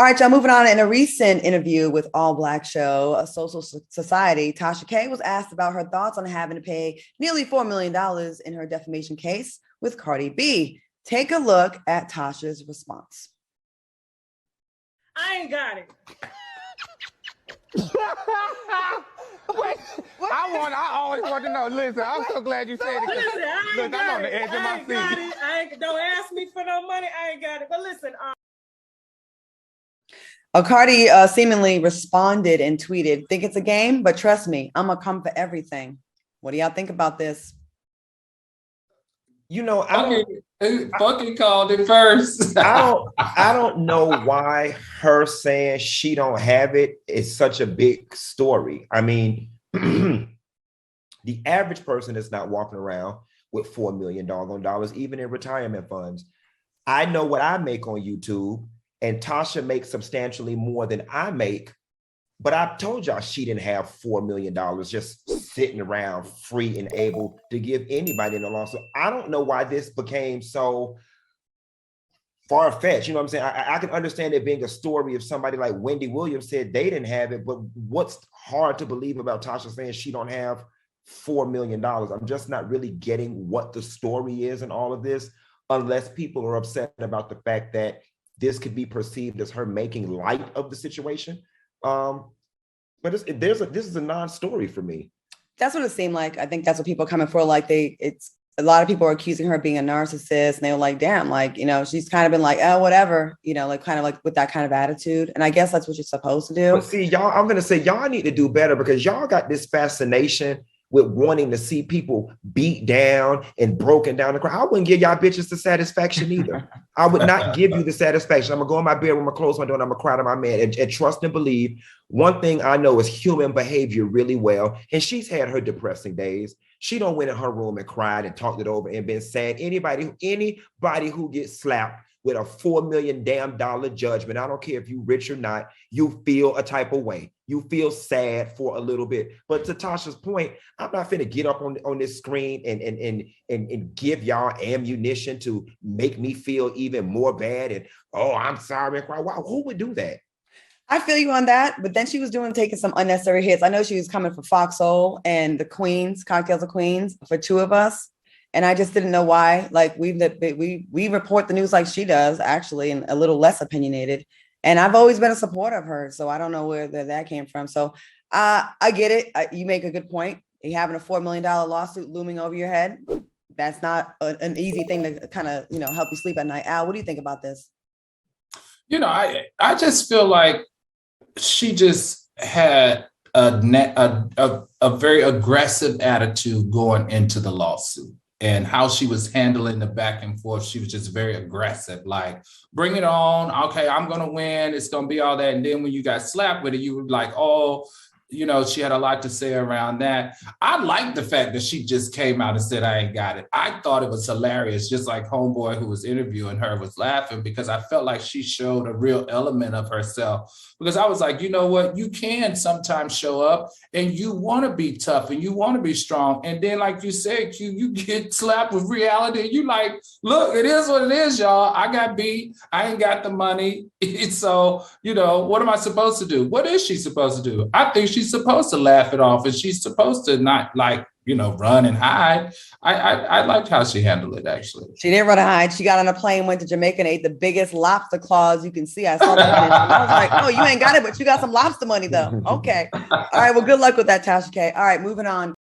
All right, y'all, moving on. In a recent interview with All Black Show, a social society, Tasha K was asked about her thoughts on having to pay nearly $4 million in her defamation case with Cardi B. Take a look at Tasha's response. I ain't got it. Wait, I always want to know. Listen, I'm so glad you said it. Listen, I'm on the edge of my seat. Don't ask me for no money. I ain't got it. But listen. Cardi seemingly responded and tweeted, "Think it's a game, but trust me, I'm gonna come for everything." What do y'all think about this? You know, I fucking called it first. I don't know why her saying she don't have it is such a big story. I mean, the average person is not walking around with $4 million dollars, even in retirement funds. I know what I make on YouTube, and Tasha makes substantially more than I make. But I told y'all she didn't have $4 million just sitting around free and able to give anybody in the law. So I don't know why this became so far-fetched. You know what I'm saying? I can understand it being a story if somebody like Wendy Williams said they didn't have it, but what's hard to believe about Tasha saying she don't have $4 million? I'm just not really getting what the story is in all of this, unless people are upset about the fact that this could be perceived as her making light of the situation. But this is a non-story for me. That's what it seemed like. I think that's what people are coming for. Like it's a lot of people are accusing her of being a narcissist, and they were like, damn, like, you know, she's kind of been like, oh, whatever, you know, like kind of like with that kind of attitude. And I guess that's what you're supposed to do. But see, y'all, I'm gonna say y'all need to do better, because y'all got this fascination with wanting to see people beat down and broken down the crowd. I wouldn't give y'all bitches the satisfaction either. I would not give you the satisfaction. I'm gonna go in my bedroom, I'm gonna close my door, and I'm gonna cry to my man and trust and believe. One thing I know is human behavior really well, and she's had her depressing days. She don't went in her room and cried and talked it over and been sad. Anybody who gets slapped with a $4 million judgment, I don't care if you rich or not, you feel a type of way. You feel sad for a little bit. But to Tasha's point, I'm not finna get up on this screen and give y'all ammunition to make me feel even more bad and, oh, I'm sorry and cry. Wow, who would do that? I feel you on that, but then she was taking some unnecessary hits. I know she was coming for FOXSOUL and the Queens, Cocktails of Queens, for two of us. And I just didn't know why. Like we report the news like she does, actually, and a little less opinionated. And I've always been a supporter of hers, so I don't know where that came from. So I get it. You make a good point. You having a $4 million lawsuit looming over your head, that's not an easy thing to kind of, you know, help you sleep at night. Al, what do you think about this? You know, I just feel like she just had a very aggressive attitude going into the lawsuit. And how she was handling the back and forth, she was just very aggressive, like, bring it on. Okay, I'm going to win. It's going to be all that. And then when you got slapped with it, you were like, oh, you know, she had a lot to say around that. I like the fact that she just came out and said, I ain't got it. I thought it was hilarious, just like homeboy who was interviewing her was laughing, because I felt like she showed a real element of herself. Because I was like, you know what, you can sometimes show up and you want to be tough and you want to be strong. And then, like you said, you get slapped with reality. And you like, look, it is what it is, y'all. I got beat. I ain't got the money. So, you know, what am I supposed to do? What is she supposed to do? I think she's supposed to laugh it off, and she's supposed to not, like, you know, run and hide. I liked how she handled it, actually. She didn't run and hide. She got on a plane, went to Jamaica, and ate the biggest lobster claws you can see. I saw that. I was like, oh, you ain't got it, but you got some lobster money, though. Okay. All right. Well, good luck with that, Tasha K. All right, moving on.